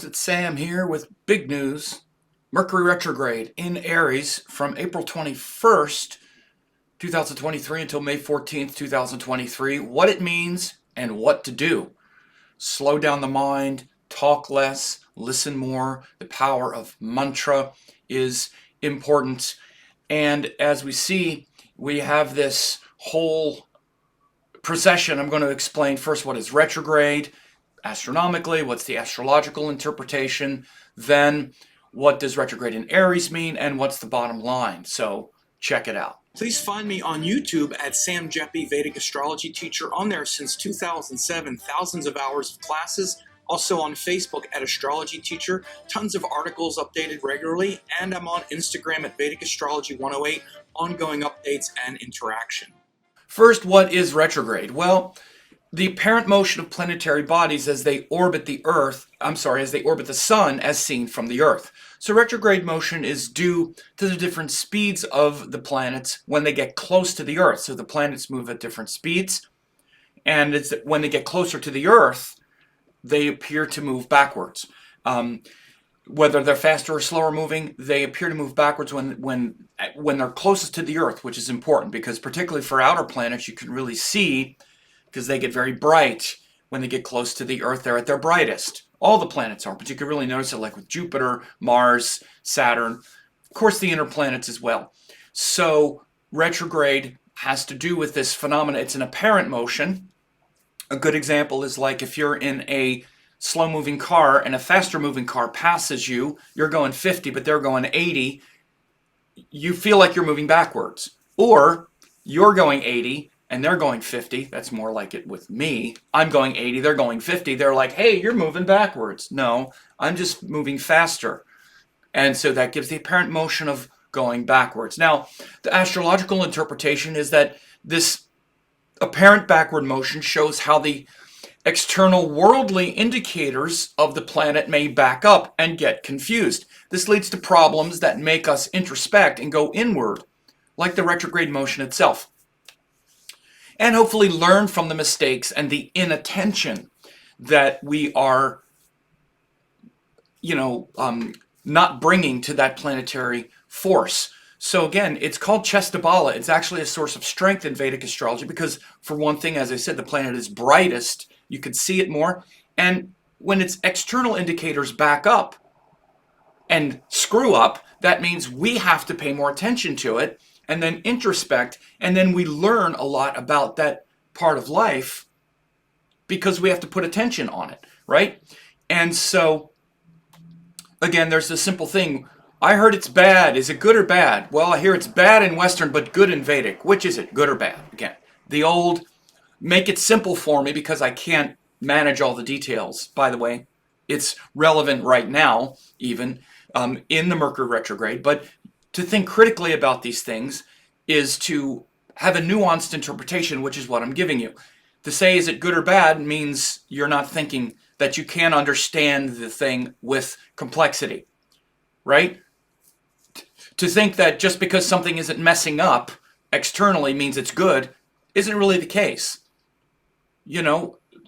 It's Sam here with big news. Mercury retrograde in Aries from April 21st, 2023 until May 14th, 2023. What it means and what to do. Slow down the mind, talk less, listen more. The power of mantra is important. And as we see, we have this whole procession. I'm going to explain first what is retrograde astronomically, what's the astrological interpretation, then what does retrograde in Aries mean, and what's the bottom line. So check it out. Please find me on YouTube at Sam Jeppy, Vedic Astrology teacher, on there since 2007, thousands of hours of classes. Also on Facebook at Astrology Teacher, tons of articles updated regularly, and I'm on Instagram at Vedic Astrology 108, ongoing updates and interaction. First, what is retrograde? Well, the apparent motion of planetary bodies as they orbit the sun as seen from the Earth. So retrograde motion is due to the different speeds of the planets when they get close to the Earth. So the planets move at different speeds, and it's when they get closer to the Earth, they appear to move backwards. Whether they're faster or slower moving, they appear to move backwards when they're closest to the Earth, which is important because particularly for outer planets, you can really see because they get very bright when they get close to the Earth. They're at their brightest. All the planets are, but you can really notice it like with Jupiter, Mars, Saturn, of course the inner planets as well. So retrograde has to do with this phenomena. It's an apparent motion. A good example is like if you're in a slow-moving car and a faster-moving car passes you, you're going 50, but they're going 80, you feel like you're moving backwards. Or you're going 80, and they're going 50. That's more like it with me. I'm going 80, they're going 50. They're like, hey, you're moving backwards. No, I'm just moving faster. And so that gives the apparent motion of going backwards. Now, the astrological interpretation is that this apparent backward motion shows how the external worldly indicators of the planet may back up and get confused. This leads to problems that make us introspect and go inward, like the retrograde motion itself. And hopefully learn from the mistakes and the inattention that we are, not bringing to that planetary force. So again, it's called Chestabala. It's actually a source of strength in Vedic astrology because, for one thing, as I said, the planet is brightest. You can see it more. And when its external indicators back up and screw up, that means we have to pay more attention to it and then introspect, and then we learn a lot about that part of life because we have to put attention on it, right? And so, again, there's this simple thing. I heard it's bad. Is it good or bad? Well, I hear it's bad in Western, but good in Vedic. Which is it, good or bad? Again, the old, make it simple for me because I can't manage all the details. By the way, it's relevant right now, even in the Mercury retrograde, but to think critically about these things is to have a nuanced interpretation, which is what I'm giving you. To say is it good or bad means you're not thinking that you can understand the thing with complexity, right? To think that just because something isn't messing up externally means it's good isn't really the case.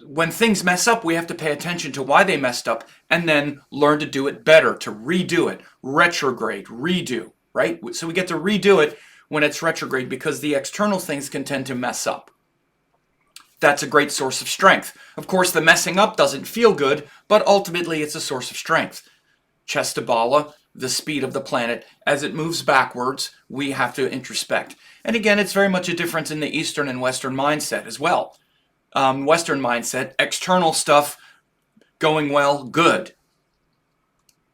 When things mess up, we have to pay attention to why they messed up and then learn to do it better, to redo it. Retrograde, redo. Right? So we get to redo it when it's retrograde because the external things can tend to mess up. That's a great source of strength. Of course, the messing up doesn't feel good, but ultimately it's a source of strength. Chestabala, the speed of the planet, as it moves backwards, we have to introspect. And again, it's very much a difference in the Eastern and Western mindset as well. Western mindset, external stuff going well, good.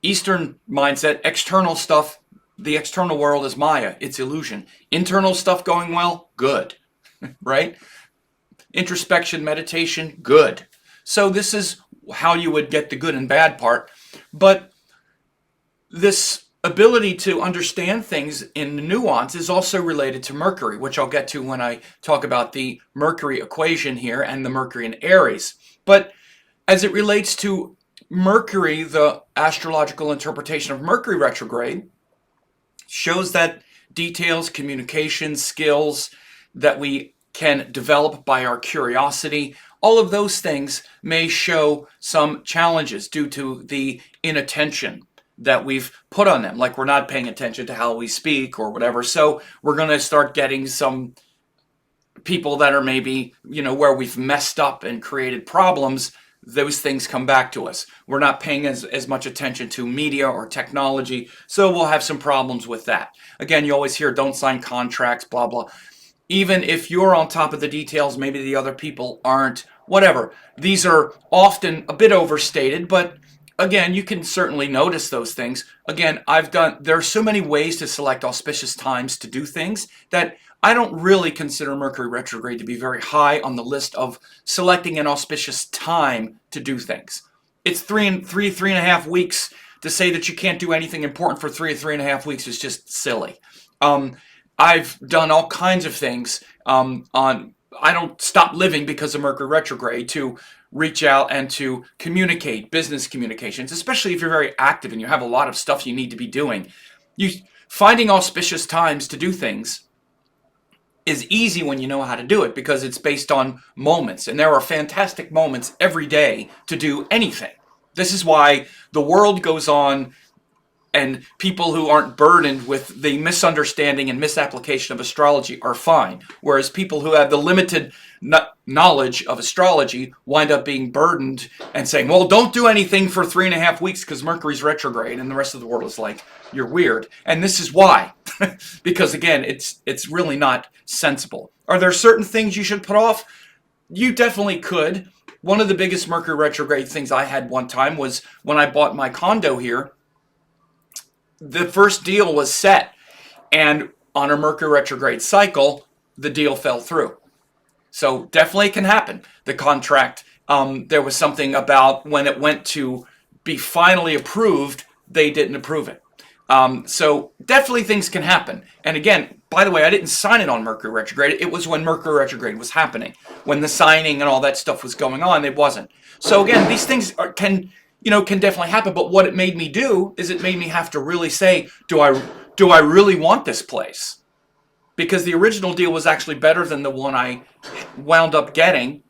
Eastern mindset, external stuff, the external world is Maya, it's illusion. Internal stuff going well, good, right? Introspection, meditation, good. So this is how you would get the good and bad part. But this ability to understand things in nuance is also related to Mercury, which I'll get to when I talk about the Mercury equation here and the Mercury in Aries. But as it relates to Mercury, the astrological interpretation of Mercury retrograde shows that details, communication, skills that we can develop by our curiosity. All of those things may show some challenges due to the inattention that we've put on them, like we're not paying attention to how we speak or whatever. So we're going to start getting some people that are maybe, where we've messed up and created problems. Those things come back to us. We're not paying as much attention to media or technology, so we'll have some problems with that. Again, you always hear don't sign contracts, blah, blah. Even if you're on top of the details, maybe the other people aren't, whatever. These are often a bit overstated, but again, you can certainly notice those things. Again, there are so many ways to select auspicious times to do things that I don't really consider Mercury retrograde to be very high on the list of selecting an auspicious time to do things. It's three and a half weeks. To say that you can't do anything important for 3.5 weeks is just silly. I've done all kinds of things I don't stop living because of Mercury retrograde to reach out and to communicate, business communications, especially if you're very active and you have a lot of stuff you need to be doing. Finding auspicious times to do things is easy when you know how to do it because it's based on moments, and there are fantastic moments every day to do anything. This is why the world goes on and people who aren't burdened with the misunderstanding and misapplication of astrology are fine, whereas people who have the limited knowledge of astrology wind up being burdened and saying, well, don't do anything for 3.5 weeks because Mercury's retrograde, and the rest of the world is like, you're weird. And this is why. Because again, it's really not sensible. Are there certain things you should put off? You definitely could. One of the biggest Mercury retrograde things I had one time was when I bought my condo here. The first deal was set, and on a Mercury retrograde cycle, the deal fell through. So definitely can happen. The contract, there was something about when it went to be finally approved, they didn't approve it. So definitely things can happen. And again, by the way, I didn't sign it on Mercury retrograde. It was when Mercury retrograde was happening. When the signing and all that stuff was going on, it wasn't. So again, these things can definitely happen. But what it made me do is it made me have to really say, do I really want this place? Because the original deal was actually better than the one I wound up getting.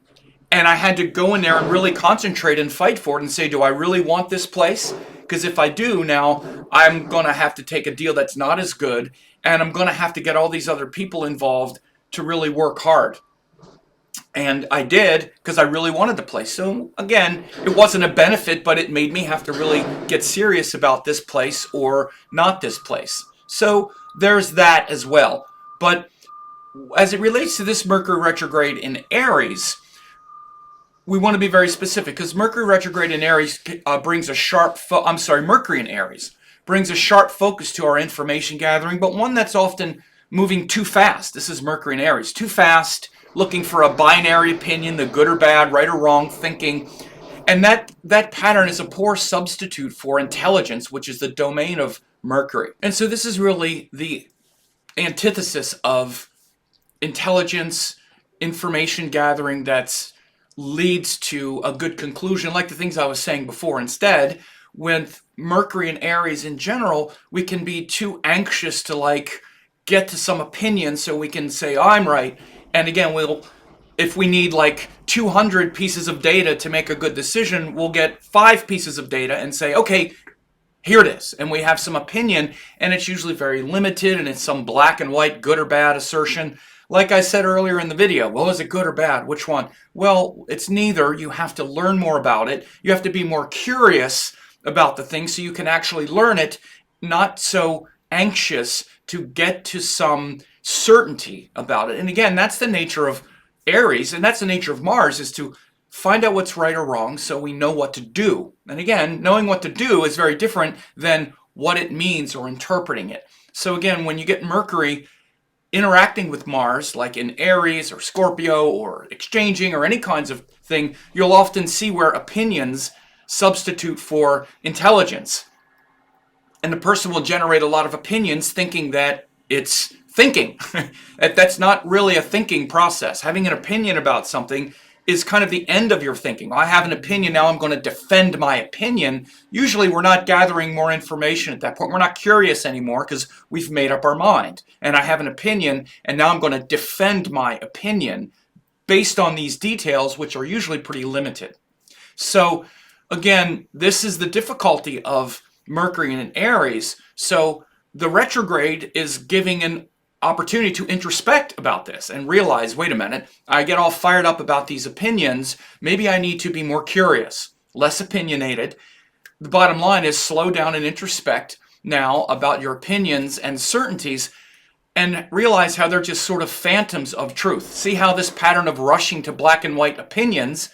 And I had to go in there and really concentrate and fight for it and say, do I really want this place? Because if I do now, I'm going to have to take a deal that's not as good, and I'm going to have to get all these other people involved to really work hard. And I did because I really wanted the place. So again, it wasn't a benefit, but it made me have to really get serious about this place or not this place. So there's that as well. But as it relates to this Mercury retrograde in Aries, we want to be very specific because Mercury retrograde in Aries brings a sharp, Mercury in Aries brings a sharp focus to our information gathering, but one that's often moving too fast. This is Mercury in Aries, too fast, looking for a binary opinion, the good or bad, right or wrong thinking. And that pattern is a poor substitute for intelligence, which is the domain of Mercury. And so this is really the antithesis of intelligence, information gathering that's leads to a good conclusion, like the things I was saying before. Instead, with Mercury and Aries in general, we can be too anxious to get to some opinion so we can say, oh, I'm right. And again, if we need 200 pieces of data to make a good decision, we'll get 5 pieces of data and say, okay, here it is. And we have some opinion, and it's usually very limited, and it's some black and white, good or bad assertion. Like I said earlier in the video, well, is it good or bad? Which one? Well, it's neither. You have to learn more about it. You have to be more curious about the thing so you can actually learn it, not so anxious to get to some certainty about it. And again, that's the nature of Aries, and that's the nature of Mars, is to find out what's right or wrong so we know what to do. And again, knowing what to do is very different than what it means or interpreting it. So again, when you get Mercury interacting with Mars, like in Aries or Scorpio or exchanging or any kinds of thing, you'll often see where opinions substitute for intelligence. And the person will generate a lot of opinions thinking that it's thinking. That's not really a thinking process. Having an opinion about something is kind of the end of your thinking. I have an opinion, now I'm going to defend my opinion. Usually we're not gathering more information at that point. We're not curious anymore because we've made up our mind. And I have an opinion, and now I'm going to defend my opinion based on these details, which are usually pretty limited. So again, this is the difficulty of Mercury in Aries. So the retrograde is giving an opportunity to introspect about this and realize, wait a minute, I get all fired up about these opinions. Maybe I need to be more curious, less opinionated. The bottom line is slow down and introspect now about your opinions and certainties and realize how they're just sort of phantoms of truth. See how this pattern of rushing to black and white opinions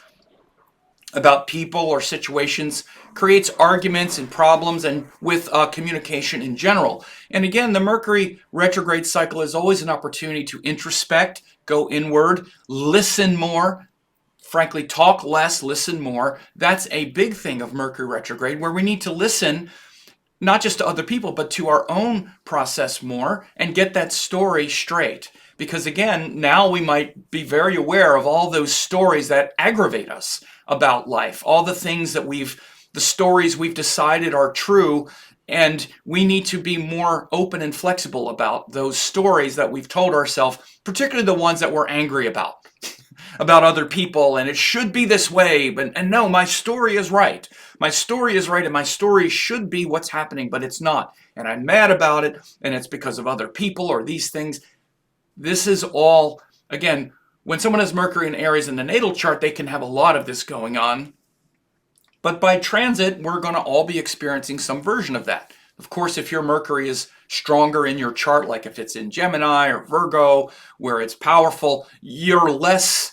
about people or situations creates arguments and problems and with communication in general. And again, the Mercury retrograde cycle is always an opportunity to introspect, go inward, listen more, frankly, talk less, listen more. That's a big thing of Mercury retrograde, where we need to listen not just to other people, but to our own process more and get that story straight. Because again, now we might be very aware of all those stories that aggravate us about life, all the things that the stories we've decided are true, and we need to be more open and flexible about those stories that we've told ourselves, particularly the ones that we're angry about other people, and it should be this way, and no, my story is right. My story is right, and my story should be what's happening, but it's not. And I'm mad about it, and it's because of other people or these things. This is all, again, when someone has Mercury and Aries in the natal chart, they can have a lot of this going on. But by transit, we're going to all be experiencing some version of that. Of course, if your Mercury is stronger in your chart, like if it's in Gemini or Virgo, where it's powerful, you're less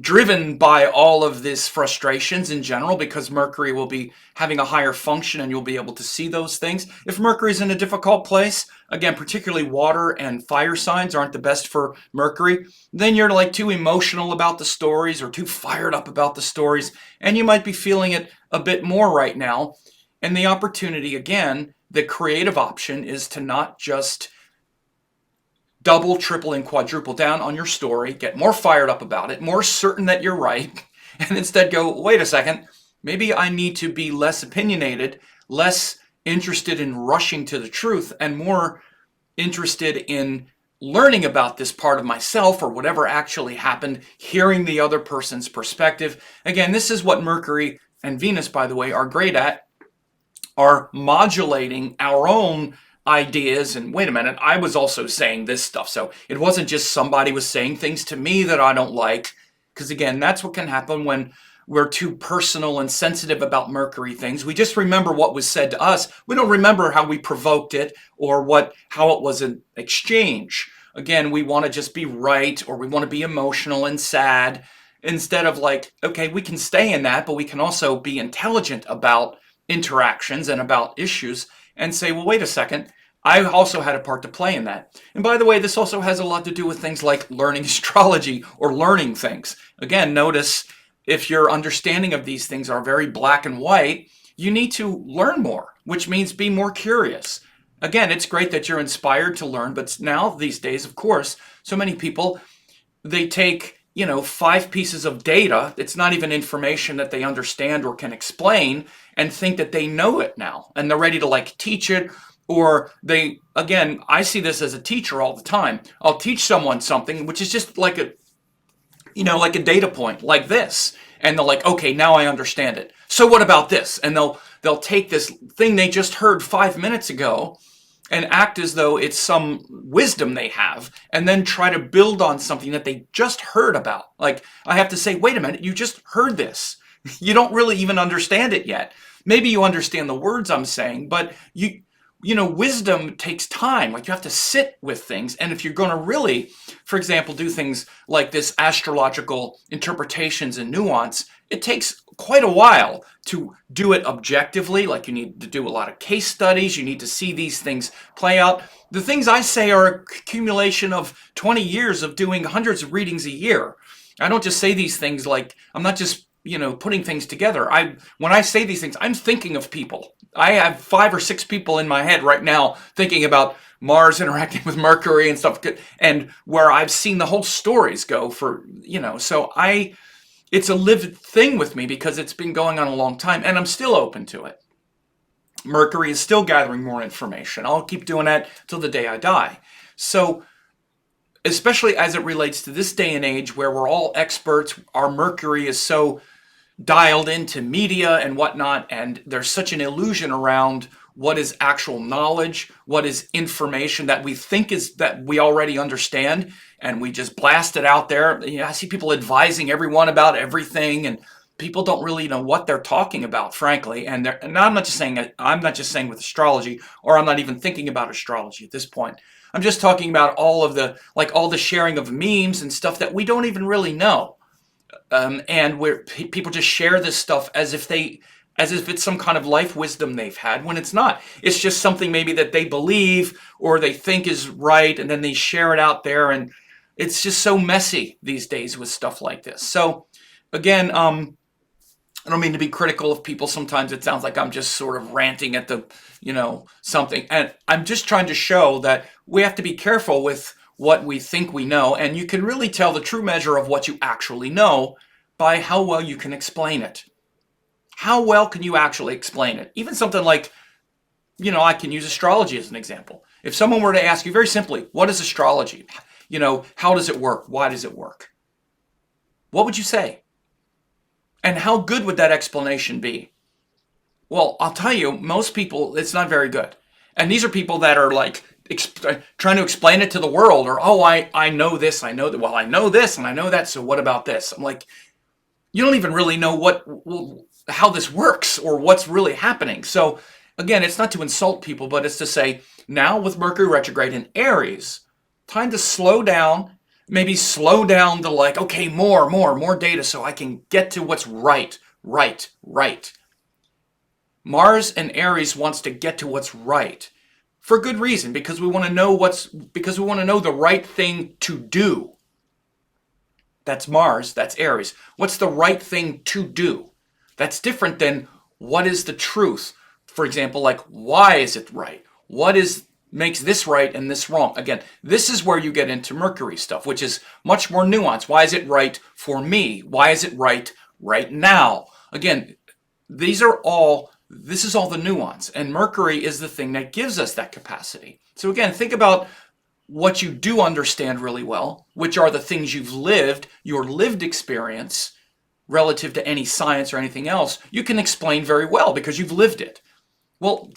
driven by all of these frustrations in general, because Mercury will be having a higher function and you'll be able to see those things. If Mercury's in a difficult place, again, particularly water and fire signs aren't the best for Mercury, then you're like too emotional about the stories or too fired up about the stories, and you might be feeling it a bit more right now. And the opportunity, again, the creative option is to not just double, triple, and quadruple down on your story, get more fired up about it, more certain that you're right, and instead go, wait a second, maybe I need to be less opinionated, less interested in rushing to the truth, and more interested in learning about this part of myself or whatever actually happened, hearing the other person's perspective. Again, this is what Mercury and Venus, by the way, are great at, are modulating our own ideas. And wait a minute, I was also saying this stuff. So it wasn't just somebody was saying things to me that I don't like. Because again, that's what can happen when we're too personal and sensitive about Mercury things. We just remember what was said to us. We don't remember how we provoked it or how it was an exchange. Again, we want to just be right, or we want to be emotional and sad, instead of like, okay, we can stay in that, but we can also be intelligent about interactions and about issues and say, well, wait a second, I also had a part to play in that. And by the way, this also has a lot to do with things like learning astrology or learning things. Again, notice if your understanding of these things are very black and white, you need to learn more, which means be more curious. Again, it's great that you're inspired to learn, but now these days, of course, so many people, they take 5 pieces of data, it's not even information that they understand or can explain, and think that they know it now, and they're ready to like teach it. Or I see this as a teacher all the time. I'll teach someone something which is just like a data point like this, and they're like, okay, now I understand it. So what about this? And they'll take this thing they just heard 5 minutes ago and act as though it's some wisdom they have, and then try to build on something that they just heard about. Like, I have to say, wait a minute, you just heard this. You don't really even understand it yet. Maybe you understand the words I'm saying, but wisdom takes time. Like, you have to sit with things. And if you're going to really, for example, do things like this astrological interpretations and nuance, it takes quite a while to do it objectively. Like, you need to do a lot of case studies. You need to see these things play out. The things I say are a accumulation of 20 years of doing hundreds of readings a year. I don't just say these things like, I'm not just putting things together. When I say these things, I'm thinking of people. I have 5 or 6 people in my head right now thinking about Mars interacting with Mercury and stuff, and where I've seen the whole stories go for, so it's a lived thing with me because it's been going on a long time, and I'm still open to it. Mercury is still gathering more information. I'll keep doing that till the day I die. So, especially as it relates to this day and age where we're all experts, our Mercury is so dialed into media and whatnot, and there's such an illusion around what is actual knowledge, what is information that we think is that we already understand, and we just blast it out there. You know, I see people advising everyone about everything, and people don't really know what they're talking about, frankly. And I'm not just saying with astrology, or I'm not even thinking about astrology at this point. I'm just talking about all the sharing of memes and stuff that we don't even really know. And where people just share this stuff as if it's some kind of life wisdom they've had, when it's not. It's just something maybe that they believe or they think is right, and then they share it out there, and it's just so messy these days with stuff like this. So again, I don't mean to be critical of people. Sometimes it sounds like I'm just sort of ranting at something, and I'm just trying to show that we have to be careful with what we think we know, and you can really tell the true measure of what you actually know by how well you can explain it. How well can you actually explain it? Even something like, I can use astrology as an example. If someone were to ask you very simply, what is astrology? How does it work? Why does it work? What would you say? And how good would that explanation be? Well, I'll tell you, most people, it's not very good. And these are people that are like trying to explain it to the world, or, I know this, I know that, well, I know this and I know that, so what about this? I'm like, you don't even really know how this works or what's really happening. So again, it's not to insult people, but it's to say, now with Mercury retrograde in Aries, time to slow down, maybe slow down to okay, more data so I can get to what's right. Mars and Aries wants to get to what's right for good reason, because we want to know the right thing to do. That's Mars, that's Aries. What's the right thing to do? That's different than what is the truth. For example, why is it right? What makes this right and this wrong? Again, this is where you get into Mercury stuff, which is much more nuanced. Why is it right for me? Why is it right now? Again, this is all the nuance, and Mercury is the thing that gives us that capacity. So again, think about what you do understand really well, which are the things you've lived, your lived experience relative to any science or anything else, you can explain very well because you've lived it. Well,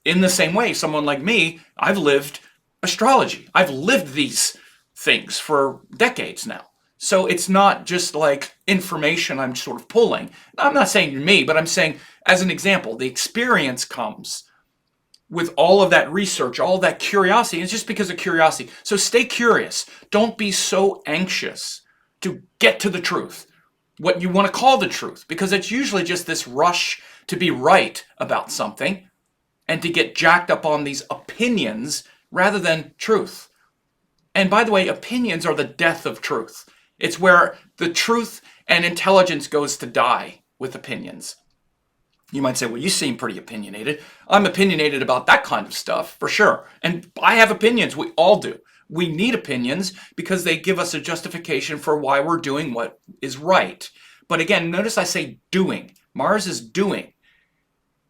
in the same way, someone like me, I've lived astrology. I've lived these things for decades now. So it's not just like information I'm sort of pulling. I'm not saying me, but I'm saying, as an example, the experience comes with all of that research, all of that curiosity. It's just because of curiosity. So stay curious. Don't be so anxious to get to the truth, what you want to call the truth, because it's usually just this rush to be right about something and to get jacked up on these opinions rather than truth. And by the way, opinions are the death of truth. It's where the truth and intelligence goes to die with opinions. You might say, well, you seem pretty opinionated. I'm opinionated about that kind of stuff, for sure. And I have opinions. We all do. We need opinions because they give us a justification for why we're doing what is right. But again, notice I say doing. Mars is doing.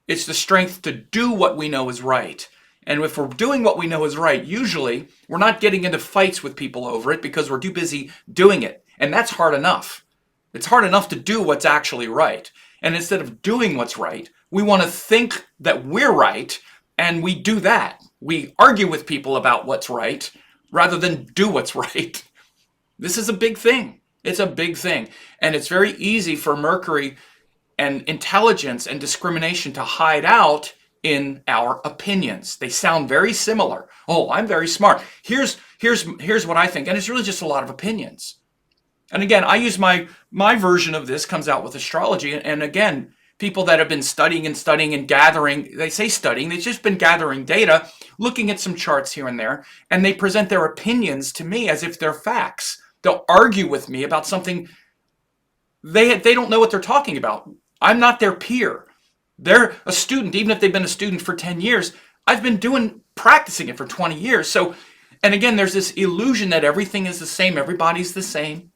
It's the strength to do what we know is right. And if we're doing what we know is right, usually we're not getting into fights with people over it because we're too busy doing it. And that's hard enough. It's hard enough to do what's actually right. And instead of doing what's right, we want to think that we're right, and we do that. We argue with people about what's right rather than do what's right. This is a big thing. It's a big thing. And it's very easy for Mercury and intelligence and discrimination to hide out in our opinions. They sound very similar. Oh, I'm very smart. Here's what I think. And it's really just a lot of opinions. And again, I use my version of this comes out with astrology. And again, people that have been studying and gathering, they say studying, they've just been gathering data, looking at some charts here and there, and they present their opinions to me as if they're facts. They'll argue with me about something they don't know what they're talking about. I'm not their peer. They're a student, even if they've been a student for 10 years. I've been practicing it for 20 years. So, and again, there's this illusion that everything is the same, everybody's the same.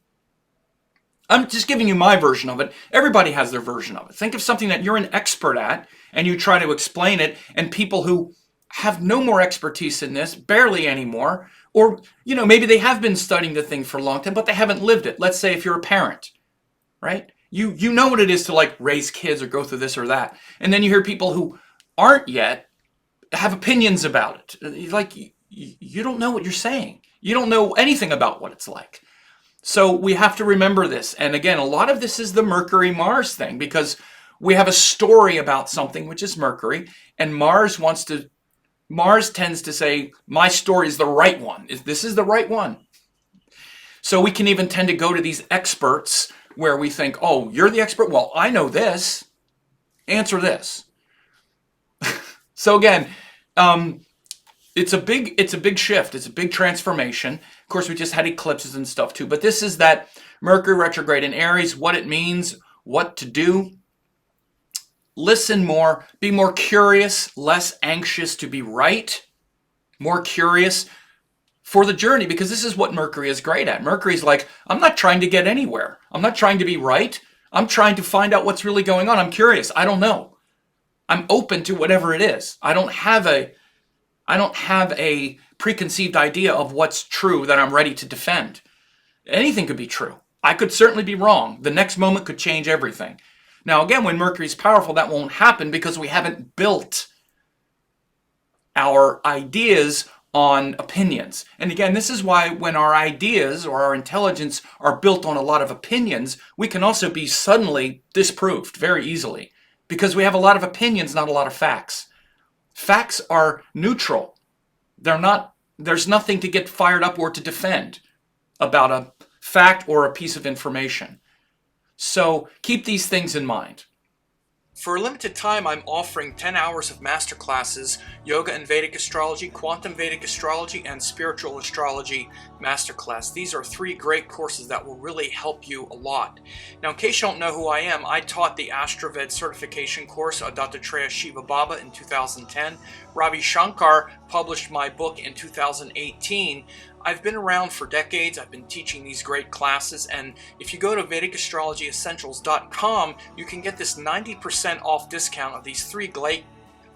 I'm just giving you my version of it. Everybody has their version of it. Think of something that you're an expert at and you try to explain it, and people who have no more expertise in this, barely anymore, or, maybe they have been studying the thing for a long time, but they haven't lived it. Let's say if you're a parent, right? You know what it is to like raise kids or go through this or that. And then you hear people who aren't yet have opinions about it. Like, you don't know what you're saying. You don't know anything about what it's like. So we have to remember this. And again, a lot of this is the Mercury-Mars thing, because we have a story about something, which is Mercury, and Mars tends to say, my story is the right one. This is the right one. So we can even tend to go to these experts where we think, oh, you're the expert? Well, I know this. Answer this. So again, it's a big shift. It's a big transformation. Of course, we just had eclipses and stuff too. But this is that Mercury retrograde in Aries, what it means, what to do. Listen more, be more curious, less anxious to be right, more curious for the journey, because this is what Mercury is great at. Mercury's like, I'm not trying to get anywhere. I'm not trying to be right. I'm trying to find out what's really going on. I'm curious. I don't know. I'm open to whatever it is. I don't have a preconceived idea of what's true that I'm ready to defend. Anything could be true. I could certainly be wrong. The next moment could change everything. Now, again, when Mercury's powerful, that won't happen because we haven't built our ideas on opinions. And again, this is why when our ideas or our intelligence are built on a lot of opinions, we can also be suddenly disproved very easily because we have a lot of opinions, not a lot of facts. Facts are neutral. There's nothing to get fired up or to defend about a fact or a piece of information. So keep these things in mind. For a limited time, I'm offering 10 hours of masterclasses, Yoga and Vedic Astrology, Quantum Vedic Astrology, and Spiritual Astrology Masterclass. These are 3 great courses that will really help you a lot. Now, in case you don't know who I am, I taught the AstroVed certification course, Dattatreya Shiva Baba, in 2010. Ravi Shankar published my book in 2018. I've been around for decades. I've been teaching these great classes, and if you go to VedicAstrologyEssentials.com, you can get this 90% off discount of these 3 great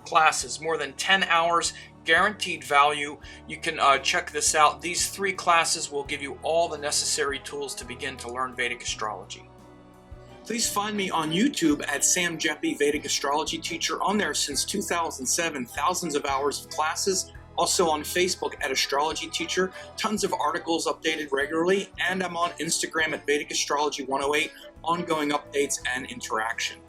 classes, more than 10 hours, guaranteed value. You can check this out. These 3 classes will give you all the necessary tools to begin to learn Vedic astrology. Please find me on YouTube at Sam Jeppy, Vedic Astrology Teacher. On there since 2007, thousands of hours of classes. Also on Facebook at Astrology Teacher, tons of articles updated regularly, and I'm on Instagram at Vedic Astrology 108, ongoing updates and interaction.